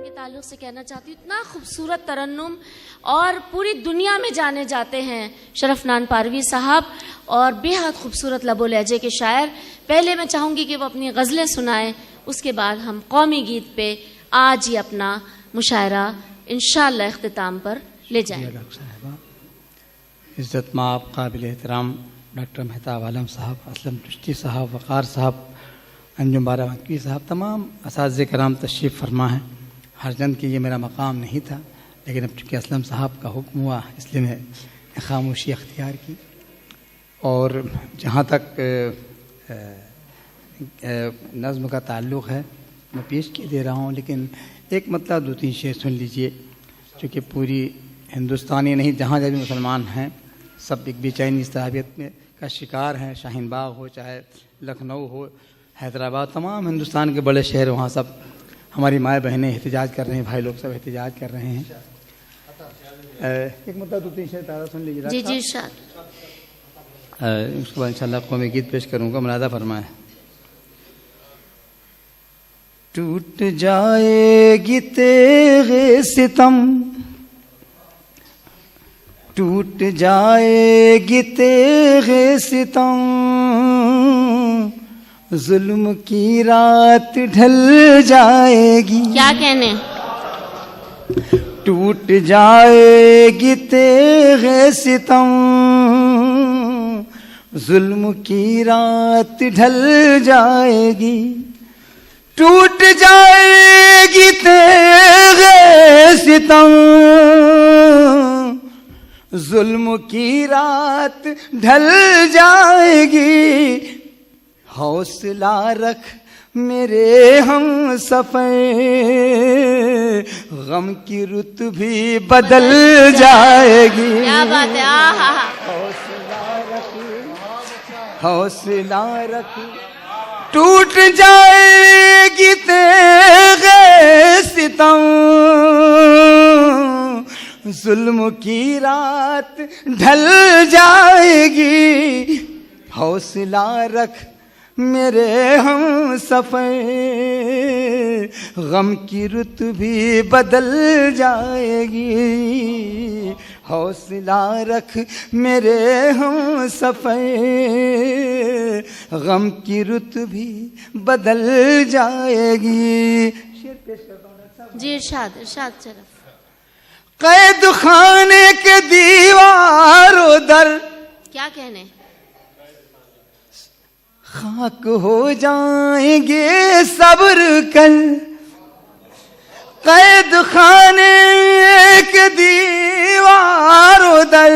के ताल्लुक से कहना चाहती हूँ, इतना खूबसूरत तरन्नुम और पूरी दुनिया में जाने जाते हैं शरफनान पारवी साहब और बेहद खूबसूरत लबो लहजे के शायर। पहले मैं चाहूँगी कि वो अपनी गज़लें सुनाएं, उसके बाद हम कौमी गीत पे आज ही अपना मुशायरा इंशाअल्लाह इख्तिताम पर ले जाएंगे। इज़्ज़त माब काबिल एहतराम डॉक्टर मेहताब आलम साहब, असलम चिश्ती साहब, वक़ार साहब, अंजुम बाराबंकी साहब, तमाम असातिज़े कराम तशरीफ़ फरमा है। हरजन की ये मेरा मकाम नहीं था, लेकिन अब चूँकि असलम साहब का हुक्म हुआ इसलिए मैं खामोशी अख्तियार की। और जहाँ तक नज़्म का ताल्लुक़ है मैं पेश किए दे रहा हूँ, लेकिन एक मतलब दो तीन शेर सुन लीजिए। चूँकि पूरी हिंदुस्तानी नहीं, जहाँ जहाँ भी मुसलमान हैं सब एक बेचैनी साहबियत में का शिकार हैं। शाहीन बाग हो, चाहे लखनऊ हो, हैदराबाद, तमाम हिंदुस्तान के बड़े शहर, वहाँ सब हमारी माएँ बहनें एहतजाज कर रहे हैं, भाई लोग सब एहतजाज कर रहे हैं। एक मतलब दो तीन शेर ताज़ा सुन लीजिए। जी जी शाद। उसके बाद इंशाअल्लाह कौमी गीत पेश करूँगा। मुलादा फरमाए। टूट जाएगी तेरे सितम, टूट जाएगी तेरे सितम, जुल्म की रात ढल जाएगी। क्या कहने? टूट जाएगी तेरे सितम, जुल्म की रात ढल जाएगी। टूट जाएगी तेरे सितम, जुल्म की रात ढल जाएगी। हौसला रख मेरे हम सफर, गम की रुत भी बदल जाएगी। क्या बात है। हौसला रख, हौसला रख, टूट जाएगी तेरे सितम, जुल्म की रात ढल जाएगी। हौसला रख मेरे हम सफर, गम की रुत भी बदल जाएगी। हौसला रख मेरे हम सफर, गम की रुत भी बदल जाएगी। शेर पेश करता हूँ जी। इरशाद इरशाद शरफ। कैद खाने के दीवारों दर, क्या कहने? खाक हो जाएंगे सब्र कर। कैद खाने के दीवारों दर,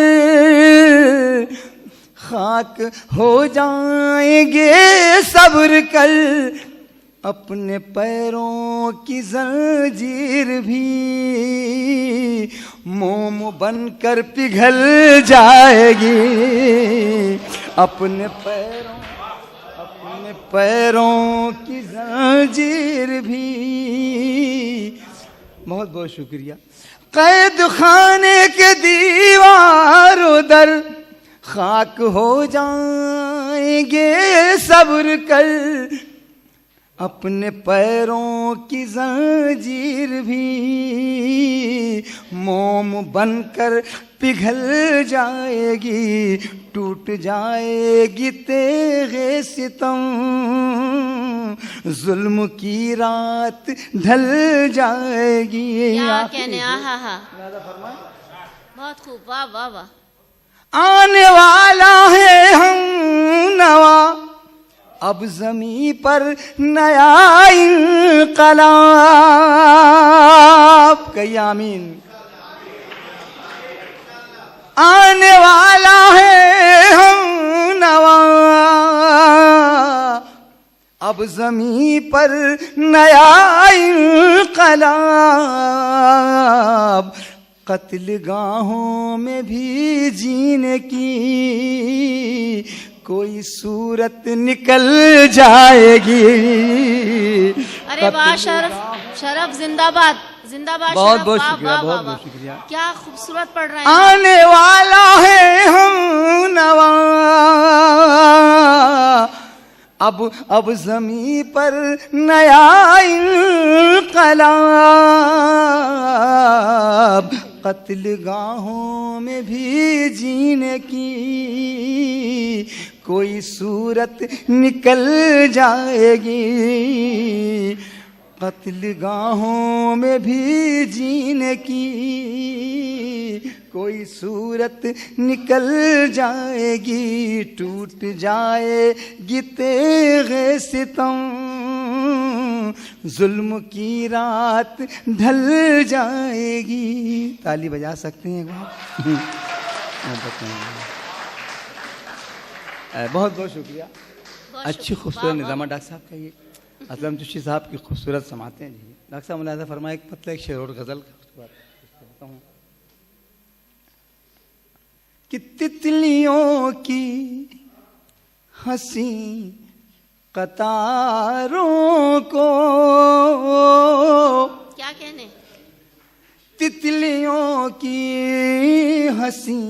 खाक हो जाएंगे सब्र कर। अपने पैरों की जंजीर भी मोम बनकर पिघल जाएगी। अपने पैरों की जंजीर भी। बहुत बहुत शुक्रिया। कैद खाने के दीवारों दर, खाक हो जाएंगे सब्र कर। अपने पैरों की जंजीर भी मोम बनकर पिघल जाएगी। टूट जाएगी तेरे सितम, जुल्म की रात ढल जाएगी। क्या कहने? आहा, बहुत खूब, वाह वाह वाह। आने वाला है हम नवा, अब ज़मीं पर नया इनकलाब। कहिए आमीन। आने वाला है हम नवा, अब ज़मीं पर नया इनकलाब। कत्लगाहों में भी जीने की कोई सूरत निकल जाएगी। अरे वाह शरफ, शरफ जिंदाबाद जिंदाबाद। बहुत बहुत शुक्रिया, बहुत बहुत शुक्रिया। क्या खूबसूरत पढ़ रहे हैं। आने वाला है हम नवा, अब ज़मीं पर नया इनकलाब, कत्ल गाहों में भी जीने की कोई सूरत निकल जाएगी, कत्ल गाहों में भी जीने की कोई सूरत निकल जाएगी, टूट जाएगी तेग़े सितम, जुल्म की रात ढल जाएगी। ताली बजा सकते हैं एक बार? बहुत बहुत शुक्रिया। अच्छी खूबसूरत निज़ाम डॉक्टर साहब का ये असलम जोशी साहब की खूबसूरत समाते हैं जी। डॉक्टर साहब मुलाज़ा फरमाए एक पतला एक शेर और गज़ल का हूँ कि तितलियों की हंसी कतारों को, क्या कहने, तितलियों की हंसी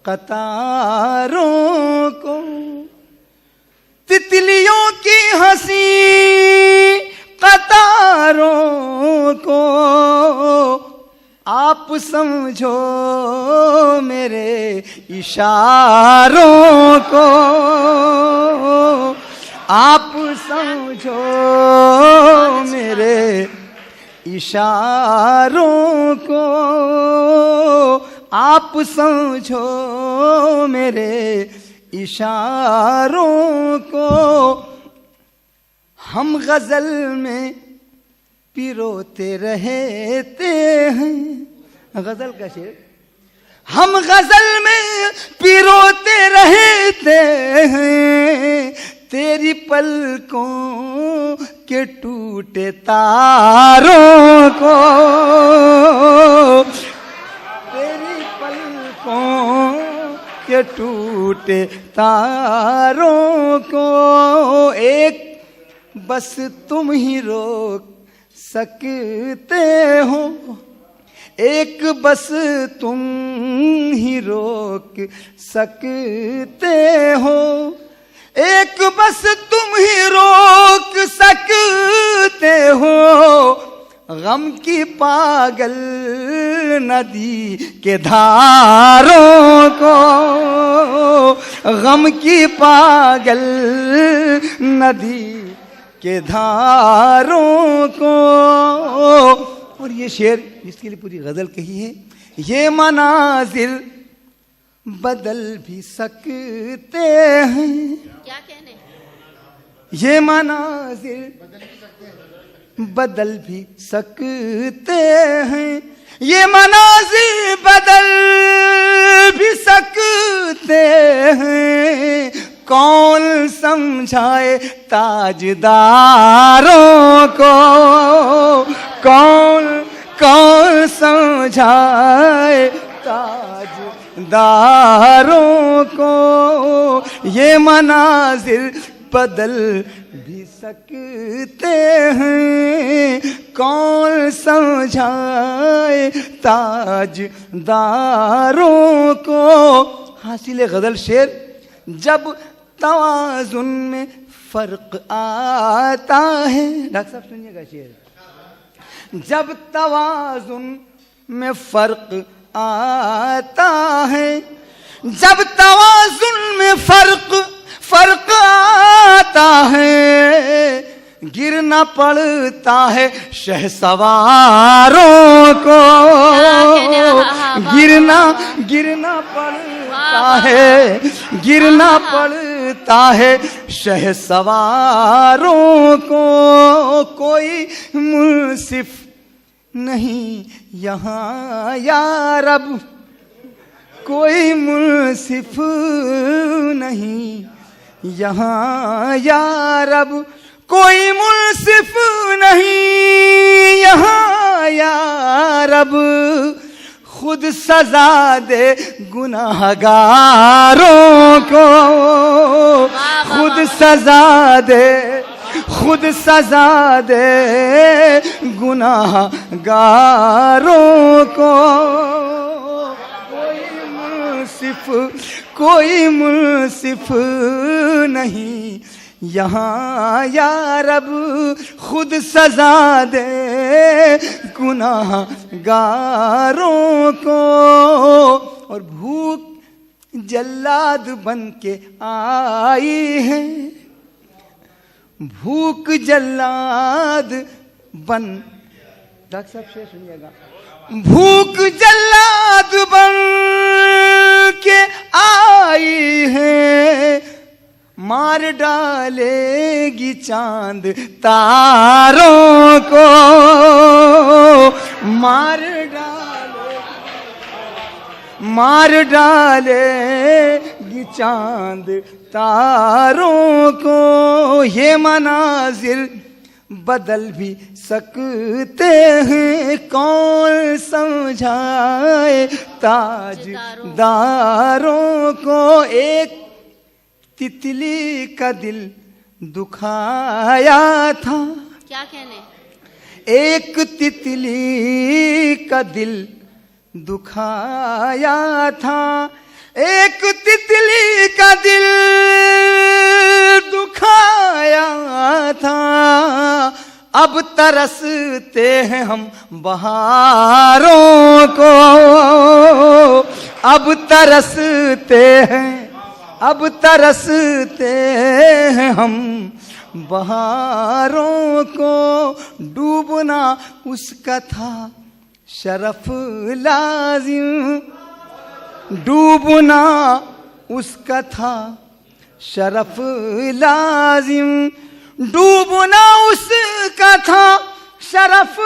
कतारों को, तितलियों की हंसी कतारों को आप समझो मेरे इशारों को, आप समझो मेरे इशारों को, आप समझो मेरे इशारों को। हम गजल में पिरोते रहते हैं, गजल का शेर, हम गजल में पिरोते रहते हैं, तेरी पलकों के टूटे तारों को, तेरी पलकों के टूटे तारों को एक बस तुम ही रोक सकते हो, एक बस तुम ही रोक सकते हो, एक बस तुम ही रोक सकते हो, गम की पागल नदी के धारों को, गम की पागल नदी के धारों को। और ये शेर जिसके लिए पूरी गजल कही है, ये मनाजिर बदल भी सकते हैं, क्या कहने, ये मनाजिर बदल भी सकते हैं, ये मनाजिर बदल भी सकते हैं, कौन समझाए ताजदारों को, कौन कौन समझाए ताजदारों को, ये मनाजिर बदल भी सकते हैं, कौन समझाए ताजदारों को। हासिल गजल शेर, जब तवाज़ुन में फर्क आता है, डॉक्टर साहब सुनिएगा शेर, जब तवाज़ुन में फर्क आता है, जब तवाज़ुन में फर्क आता है, गिरना पड़ता है शहसवारों को, गिरना पड़ता है, गिरना पड़ता है शहसवारों को। कोई मुंसिफ नहीं यहाँ या रब, कोई मुंसिफ नहीं यहाँ या रब, कोई मुंसिफ नहीं यहाँ या रब, खुद सजा दे गुनाहगारों को, खुद सजा दे, खुद सजा दे गुनाहगारों को। कोई मुंसिफ कोई मुंसिफ नहीं यहाँ या रब, खुद सजा दे गुनाहगारों को। और भूख जल्लाद बन के आई है, भूख जल्लाद बन, डॉक्टर साहब शेर सुनिएगा, भूख जल्लाद बन के आई है, मार डालेगी चांद तारों को, मार डालेगी चांद तारों को। ये मनाजिर बदल भी सकते हैं, कौन समझाए ताजदारों को। एक तितली का दिल दुखाया था, क्या कहने, एक तितली का दिल दुखाया था, एक तितली का दिल दुखाया था। अब तरसते हैं हम बहारों को, अब तरसते हैं, अब तरसते हैं हम बहारों को। डूबना उसका था शरफ लाजिम, डूबना उसका था शरफ लाजिम, डूबना उसका था शरफ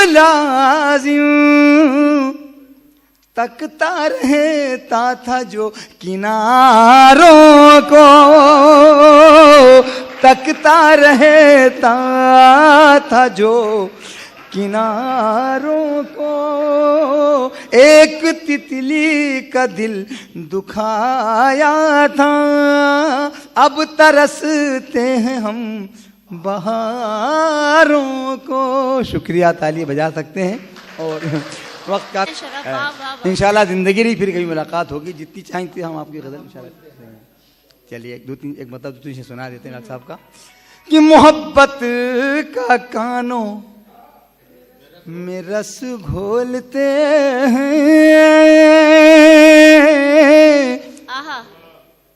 लाजिम। तकता रहता था जो किनारों को, तकता रहता था जो किनारों को। एक तितली का दिल दुखाया था, अब तरसते हैं हम बहारों को। शुक्रिया, ताली बजा सकते हैं। और वक्त का इंशाल्लाह जिंदगी ही फिर कभी मुलाकात होगी, जितनी चाहिए हम आपकी गजल इंशाल्लाह। चलिए एक मतलब दो तीन से सुना देते हैं डॉक्टर साहब का कि मोहब्बत का कानों में रस घोलते हैं,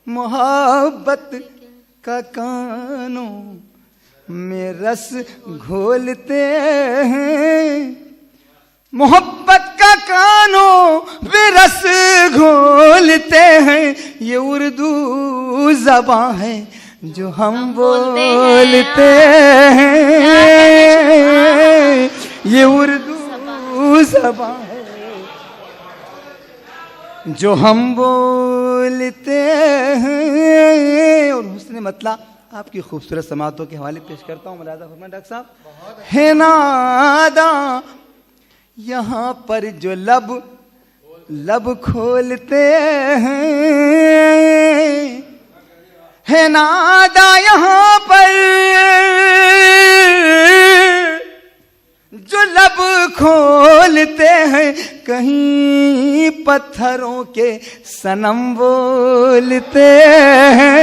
मोहब्बत का कानों में रस घोलते हैं, मोहब्बत का कानों में रस घोलते हैं। ये उर्दू ज़बान है जो हम बोलते हैं, ये उर्दू ज़बान है जो हम बोलते हैं। और हुस्न मतला आपकी खूबसूरत समातों के हवाले पेश करता हूँ। मुलाज़ा फरमाएं डॉक्टर साहब। है नादा यहाँ पर जो लब खोलते हैं, है नादा यहाँ पर जो लब खोलते हैं, कहीं पत्थरों के सनम बोलते हैं,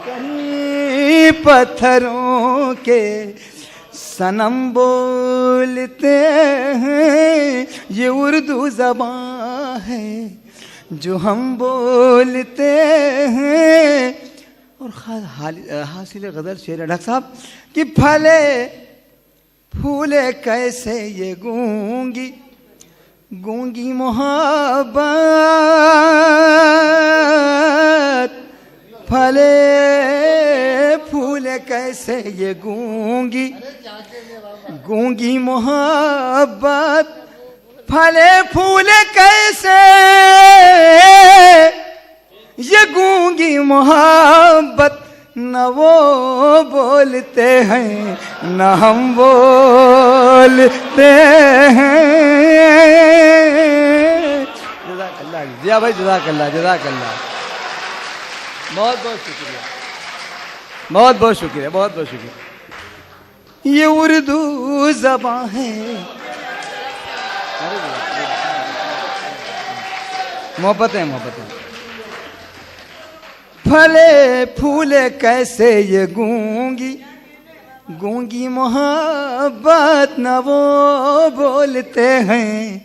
कहीं पत्थरों के सनम बोलते हैं। ये उर्दू ज़बान है जो हम बोलते हैं। और हासिल गज़ल शेर डॉक्टर साहब कि फले फूले कैसे ये गूंगी गूंगी मोहब्बत, फले फूले कैसे ये गूंगी गूंगी मोहब्बत, फले फूले कैसे ये गूंगी मोहब्बत। न वो बोलते हैं न हम बोलते हैं। जज़ाकल्लाह जिया भाई, जज़ाकल्लाह जज़ाकल्लाह। बहुत बहुत शुक्रिया, बहुत बहुत शुक्रिया, बहुत बहुत शुक्रिया। ये उर्दू ज़बान है, मोहब्बत है, मोहब्बत है। फले फूले कैसे ये गूंगी, गूंगी मोहब्बत न वो बोलते हैं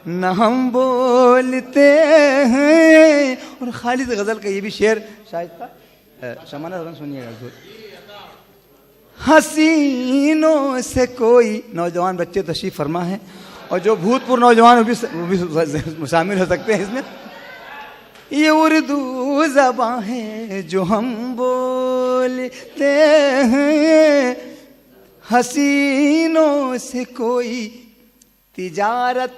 न हम बोलते हैं। और खालिद गजल का ये भी शेर शायद था, शमाना सुनिएगा। हसीनों से कोई, नौजवान बच्चे तशरीफ फरमा है और जो भूतपूर्व नौजवान वो भी शामिल हो सकते हैं इसमें। ये उर्दू ज़बान है जो हम बोलते हैं, हसीनों से कोई तिजारत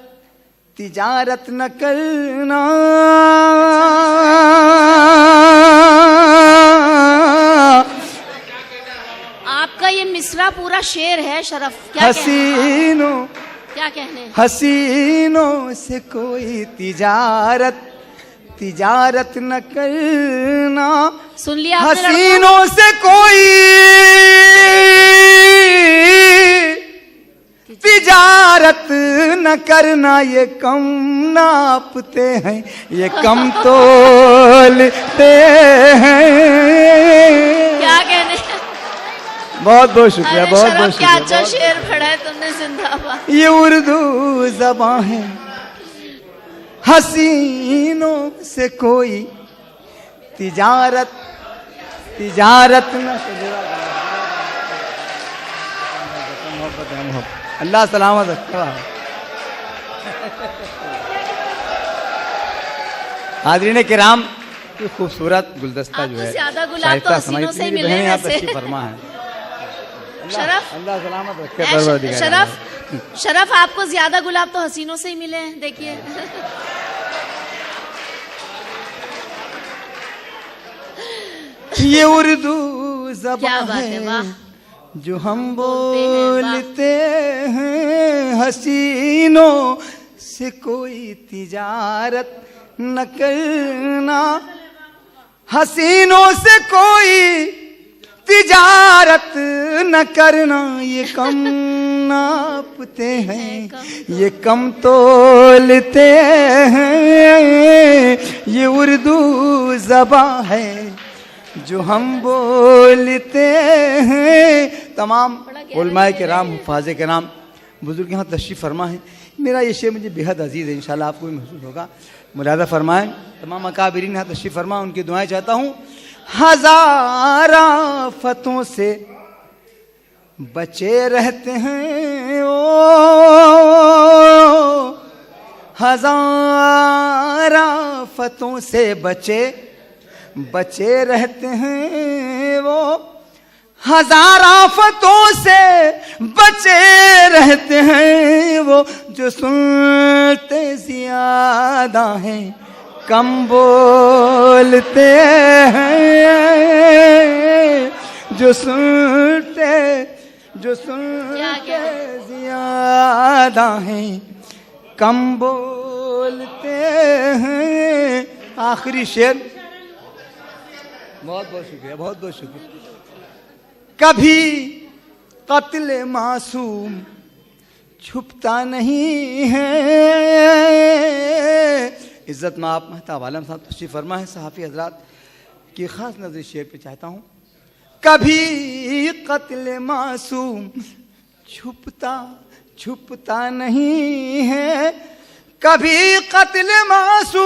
तिजारत न करना। आपका ये मिसरा पूरा शेर है शरफ। क्या हसीनों, क्या कहने, हसीनों से कोई तिजारत तिजारत न करना। सुन लिया हसीनों से कोई तिजारत न करना, ये कम नापते हैं, ये कम तोलते हैं। क्या कहने। बहुत बहुत शुक्रिया, बहुत बहुत क्या शुक्रिया। अच्छा शेर पढ़ा है तुमने, जिंदाबाद। ये उर्दू ज़बान है, हसीनों से कोई तिजारत तिजारत न। मोहब्बत है, मोहब्बत। अल्लाह सलामत रखा। हाज़रीन किराम, खूबसूरत गुलदस्ता जो है, ज्यादा गुलाब तो हसीनों से ही मिले हैं तशरीफ फरमा है। शरफ, अल्लाह सलामत रखे। शरफ आपको ज्यादा गुलाब तो हसीनों से ही मिले हैं, देखिए। ये उर्दू ज़बान है, वाह। जो हम बोलते हैं, हसीनों से कोई तिजारत न करना। हसीनों से कोई तिजारत न करना, ये कम नापते हैं, ये कम तोलते हैं। ये उर्दू ज़बान है जो हम बोलते हैं। तमाम उलमाए किराम, हुफ़ाज़े किराम, बुजुर्ग यहाँ तशरीफ़ फरमा है। मेरा ये शेर मुझे बेहद अजीज़ है, इंशाल्लाह आपको भी महसूस होगा। मुलाज़ा फरमाएं। तमाम अकाबिरीन यहाँ तशरीफ़ फरमा, उनकी दुआएं चाहता हूँ। हजार आफतों से बचे रहते हैं ओ, हजार आफतों से बचे रहते हैं वो। हजार आफतों से बचे रहते हैं वो, जो सुनते ज्यादा हैं कम बोलते हैं। जो सुनते ज्यादा हैं कम बोलते हैं। आखिरी शेर, बहुत बहुत शुक्रिया, बहुत बहुत शुक्रिया। कभी कत्ल मासूम छुपता नहीं है। इज्जत में आप महताब आलम साहब तशरीफ़ फरमा है, सहाफ़ी हजरात की ख़ास नज़र शेर पे चाहता हूँ। कभी कत्ल मासूम छुपता नहीं है, कभी कत्ल मासूम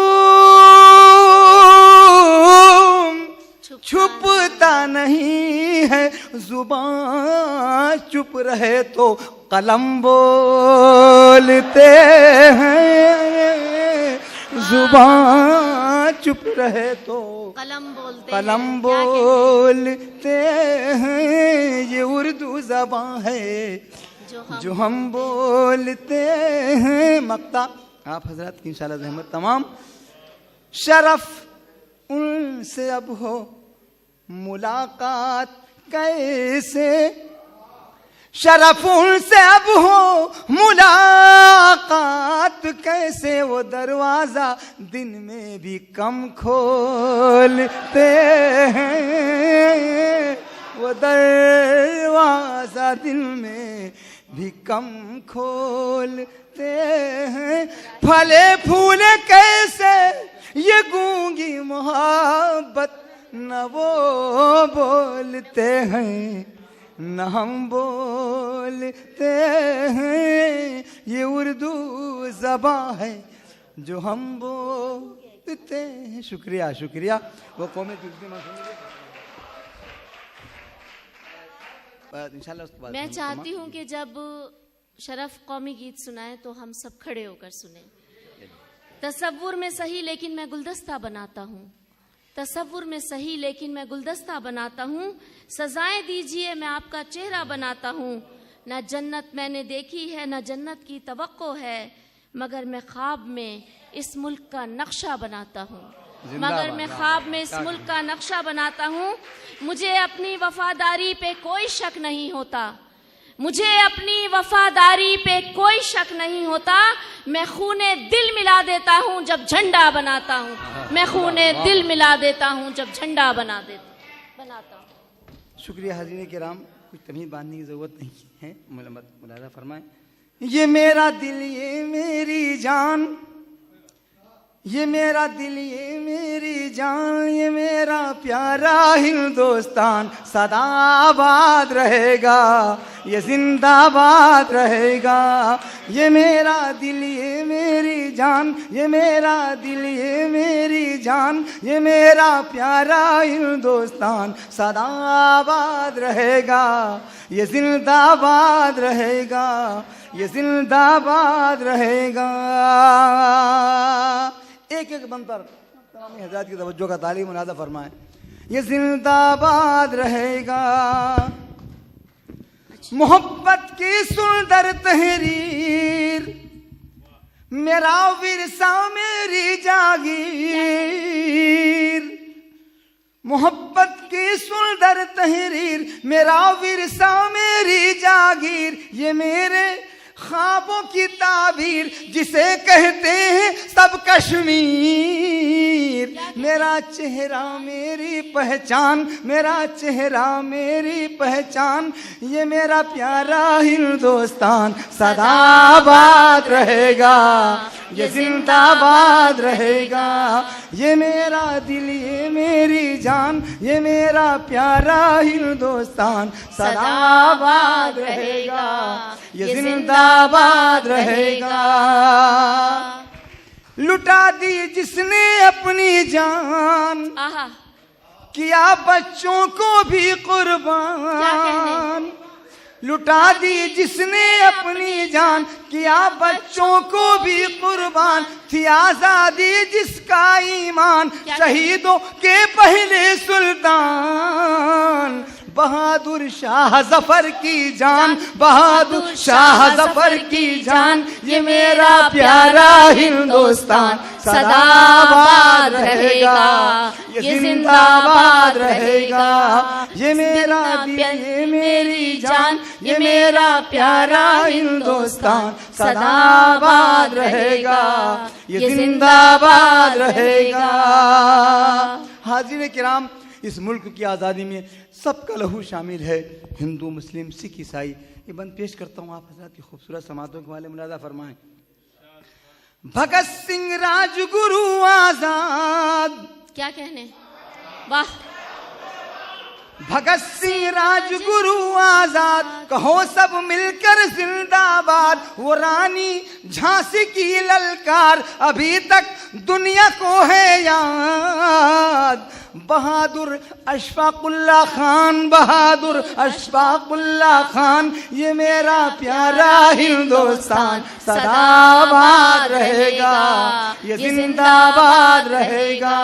छुपता नहीं है। जुबान चुप रहे तो कलम बोलते हैं। जुबान चुप रहे तो कलम बोलते हैं। ये उर्दू ज़बान है जो हम बोलते हैं। मक्ता आप हजरत की इंशाअल्लाह रहमत तमाम। शरफ उनसे अब हो मुलाकात कैसे, शरफ उनसे अब हो मुलाकात कैसे। वो दरवाजा दिन में भी कम खोलते हैं। वो दरवाजा दिल में भी कम खोलते हैं। फले फूले कैसे ये गूंगी मोहब्बत, न वो बोलते हैं न हम बोलते हैं। ये उर्दू ज़बान है जो हम बोलते हैं। शुक्रिया शुक्रिया। वो कौमी इंशाल्लाह उसके बाद मैं चाहती हूँ कि जब शरफ कौमी गीत सुनाए तो हम सब खड़े होकर सुने। तसव्वुर में सही लेकिन मैं गुलदस्ता बनाता हूँ, तसव्वुर में सही लेकिन मैं गुलदस्ता बनाता हूँ। सजाएं दीजिए मैं आपका चेहरा बनाता हूँ। न जन्नत मैंने देखी है न जन्नत की तवक्को है, मगर मैं ख्वाब में इस मुल्क का नक्शा बनाता हूँ। मगर मैं ख्वाब में इस मुल्क का नक्शा बनाता हूँ। मुझे अपनी वफादारी पे कोई शक नहीं होता, मुझे अपनी वफादारी पे कोई शक नहीं होता। मैं खूने दिल मिला देता हूँ जब झंडा बनाता हूँ, मैं खूने दिल मिला देता हूँ जब झंडा बनाता हूँ। शुक्रिया हाज़रीन किराम, कुछ तमीज़ बांधने की ज़रूरत नहीं है। मुलाज़ा फरमाएं। ये मेरा दिल ये मेरी जान, ये मेरा दिल ये मेरी जान, ये मेरा प्यारा हिंदुस्तान सदा आबाद रहेगा, ये जिंदाबाद रहेगा। ये मेरा दिल ये मेरी जान, ये मेरा दिल ये मेरी जान, ये मेरा प्यारा हिंदुस्तान सदा आबाद रहेगा, ये जिंदाबाद रहेगा, ये जिंदाबाद रहेगा। एक एक बंद पर तमाम हज़रात की तवज्जो का तालीम मुनाज़ा फरमाएं। ये जिंदाबाद रहेगा। मोहब्बत की सुंदर तहरीर, मेरा विरसा मेरी जागीर। मोहब्बत की सुंदर तहरीर, मेरा विरसा मेरी जागीर। ये मेरे ख्वाबों की ताबीर, जिसे कहते हैं सब कश्मीर। मेरा चेहरा मेरी पहचान, मेरा चेहरा मेरी पहचान। ये मेरा प्यारा हिंदुस्तान सदा आबाद रहेगा, ये जिंदाबाद रहेगा। ये मेरा दिल ये मेरी जान, ये मेरा प्यारा हिंदुस्तान सदा आबाद रहेगा, ये जिंदाबाद रहेगा। लुटा दी जिसने अपनी जान, किया बच्चों को भी कुर्बान। लुटा दी जिसने अपनी जान, किया बच्चों को भी कुर्बान। थी आजादी जिसका ईमान, शहीदों के पहले सुल्तान। बहादुर शाह जफर की जान, बहादुर शाह जफर की जान। ये मेरा प्यारा हिंदुस्तान सदा आबाद रहेगा, ये जिंदाबाद रहेगा। ये मेरा दिल ये मेरी जान, ये मेरा प्यारा हिंदुस्तान सदा आबाद रहेगा, ये जिंदाबाद रहेगा। हाज़रीन किराम, इस मुल्क की आज़ादी में सबका लहू शामिल है, हिंदू मुस्लिम सिख ईसाई। ये बंद पेश करता हूँ, आप हज़रात की खूबसूरत समातों के वाले मुलाज़ा फरमाएं। भगत सिंह राजगुरु आजाद, क्या कहने, वाह। भगत सिंह राजगुरु आजाद, कहो सब मिलकर जिंदाबाद। वो रानी झांसी की ललकार अभी तक दुनिया को है याद। बहादुर अशफाकुल्ला खान, बहादुर अशफाकुल्ला खान। ये मेरा प्यारा हिंदुस्तान सदा आबाद रहेगा, ये जिंदाबाद रहेगा।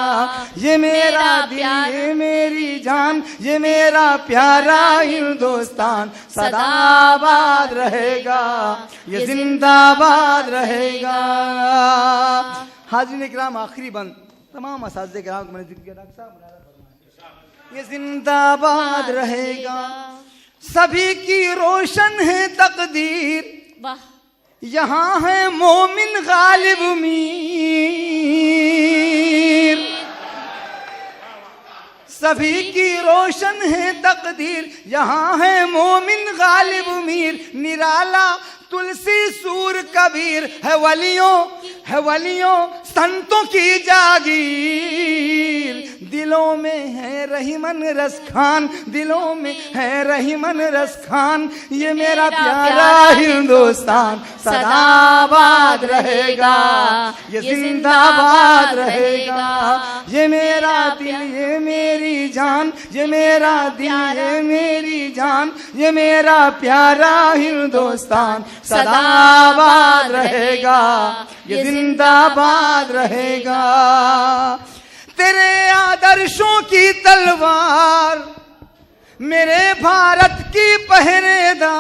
ये मेरा दिल ये मेरी जान, ये मेरा प्यारा हिंदुस्तान सदा आबाद रहेगा, ये जिंदाबाद रहेगा। हाज़रीन इकराम, आखिरी बंद तमाम असातिज़े किराम को मैंने जिक्र किया। डॉक्टर साहब, ये जिंदाबाद रहेगा। सभी की रोशन है तकदीर, वाह। यहाँ है मोमिन गालिब मीर। सभी की रोशन है तकदीर, यहाँ है मोमिन गालिब मीर, निराला तुलसी सूर कबीर, है वलियों संतों की जागीर, दिलों में है रहीमन रस खान, दिलों में है रहीमन रस खान, ये मेरा प्यारा हिंदुस्तान सदाबाद रहेगा, ये जिंदाबाद रहेगा, ये मेरा दिल ये मेरी जान, ये मेरा दिल ये मेरी जान, ये मेरा प्यारा हिंदुस्तान सदाबाद रहेगा, ये जिंदाबाद रहेगा। तेरे आदर्शों की तलवार मेरे भारत की पहरेदार,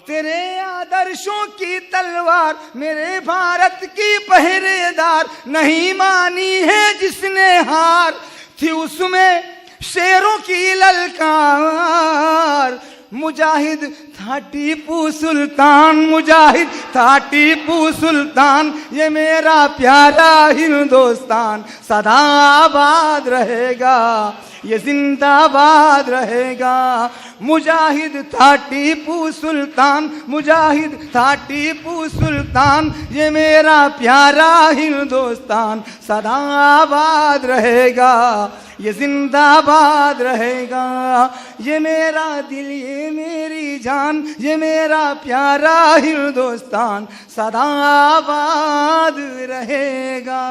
तेरे आदर्शों की तलवार मेरे भारत की पहरेदार, नहीं मानी है जिसने हार, थी उसमें शेरों की ललकार, मुजाहिद था टीपू सुल्तान, मुजाहिद था टीपू सुल्तान, ये मेरा प्यारा हिंदुस्तान सदाबाद रहेगा, ये जिंदाबाद रहेगा। मुजाहिद था टीपू सुल्तान, मुजाहिद था टीपू सुल्तान, ये मेरा प्यारा हिंदुस्तान सदाबाद रहेगा, ये जिंदाबाद रहेगा, ये मेरा दिल ये मेरी जान, ये मेरा प्यारा हिंदुस्तान सदाबाद रहेगा।